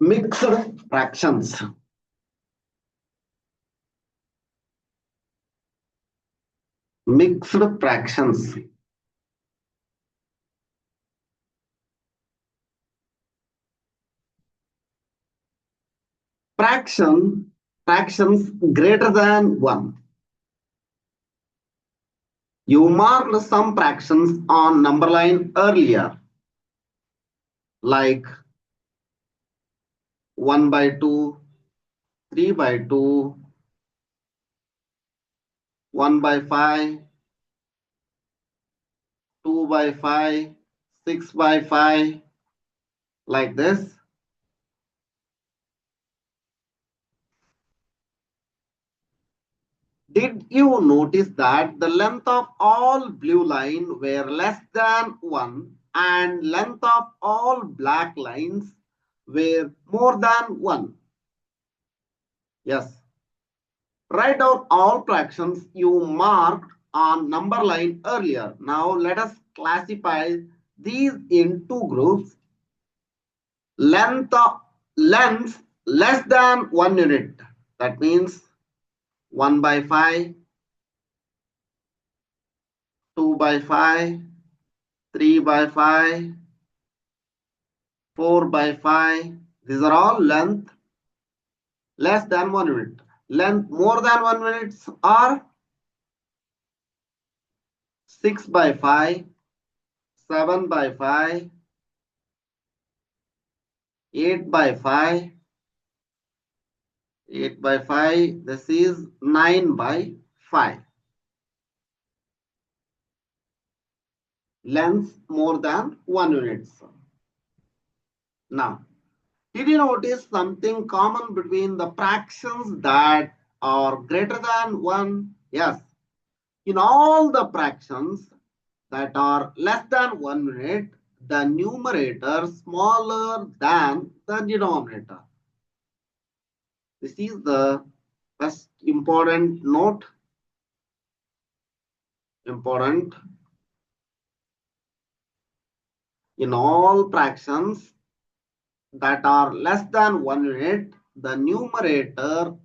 Mixed fractions. Mixed fractions. Fractions greater than 1. You marked some fractions on number line earlier, like 1 by 2, 3 by 2, 1 by 5, 2 by 5, 6 by 5, like this. Did you notice that the length of all blue lines were less than 1 and length of all black lines were more than 1? Yes. Write down all fractions you marked on number line earlier. Now let us classify these in two groups. Length less than 1 unit. That means 1 by 5, 2 by 5, 3 by 5, 4 by 5. These are all length less than 1 unit. Length more than 1 unit are 6 by 5, 7 by 5, 8 by 5, 8 by 5. This is 9 by 5. Length more than 1 unit. Now, did you notice something common between the fractions that are greater than 1? Yes. In all the fractions that are less than 1 unit, the numerator smaller than the denominator. This is the first important note. Important. In all fractions that are less than 1 unit, the numerator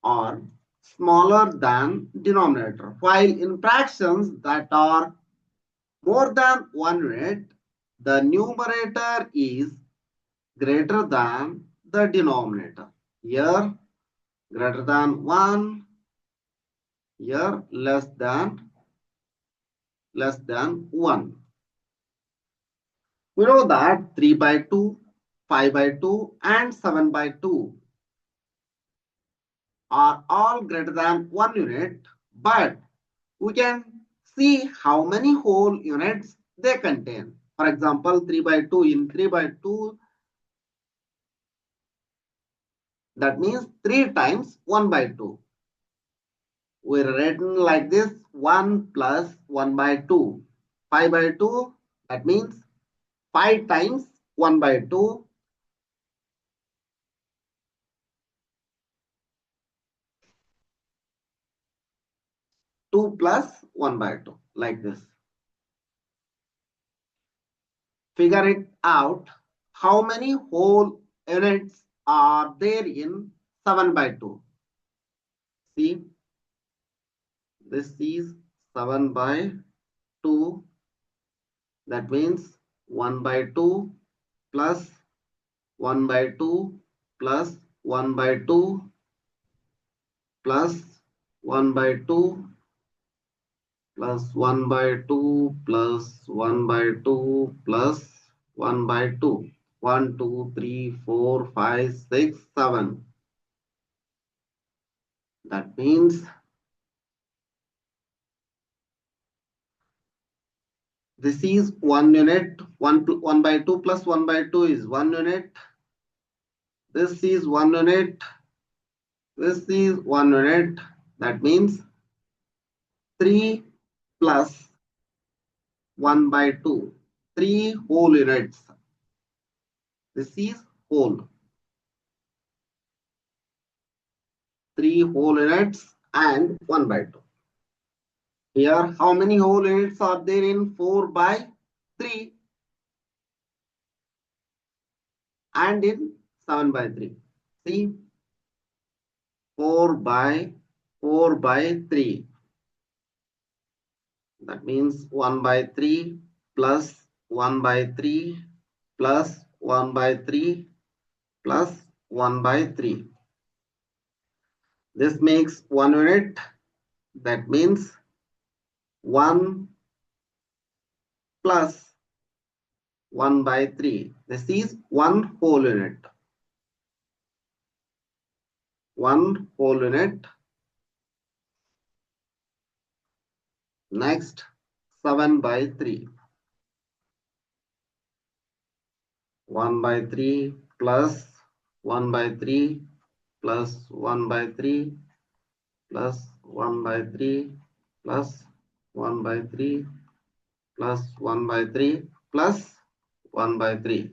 are smaller than denominator. While in fractions that are more than 1 unit, the numerator is greater than the denominator. Here greater than 1, here less than 1. We know that 3 by 2, 5 by 2 and 7 by 2 are all greater than 1 unit, but we can see how many whole units they contain. For example, 3 by 2, in 3 by 2, that means 3 times 1 by 2. We're written like this: 1 plus 1 by 2. 5 by 2, that means 5 times 1 by 2. 2 plus 1 by 2, like this. Figure it out. How many whole units are there in 7 by 2? See, this is 7 by 2. That means 1 by 2 plus 1 by 2 plus 1 by 2 plus 1 by 2 plus 1 by 2 plus 1 by 2 plus 1 by 2. 1, 2, 3, 4, 5, 6, 7. That means this is 1 unit. 1 by 2 plus 1 by 2 is 1 unit. This is 1 unit. This is 1 unit. That means 3 plus 1 by 2. 3 whole units. This is whole. 3 whole units and 1 by 2. Here, how many whole units are there in 4 by 3? And in 7 by 3. See, 4 by 3. That means 1 by 3 plus 1 by 3 plus 1 by 3 plus 1 by 3. This makes 1 unit. That means 1 plus 1 by 3. This is 1 whole unit. 1 whole unit. Next, 7 by 3. 1 by 3 plus 1 by 3 plus 1 by 3 plus 1 by 3 plus 1 by 3 plus 1 by 3 plus 1 by 3.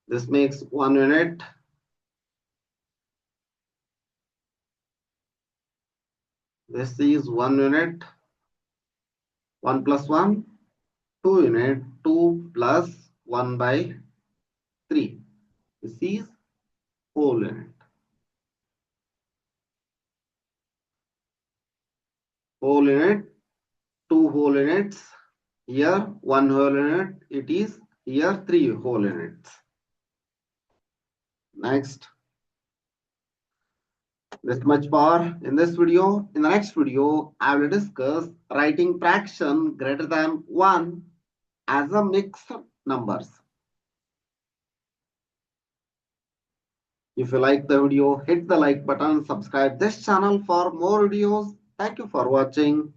This makes 1 unit. This is 1 unit. 1 plus 1, 2 unit. 2 plus 1 by 3. This is whole unit. Whole unit, 2 whole units. Here 1 whole unit. It is here 3 whole units. Next, this much power in this video. In the next video, I will discuss writing fraction greater than 1 as a mixed numbers. If you like the video, hit the like button, subscribe this channel for more videos. Thank you for watching.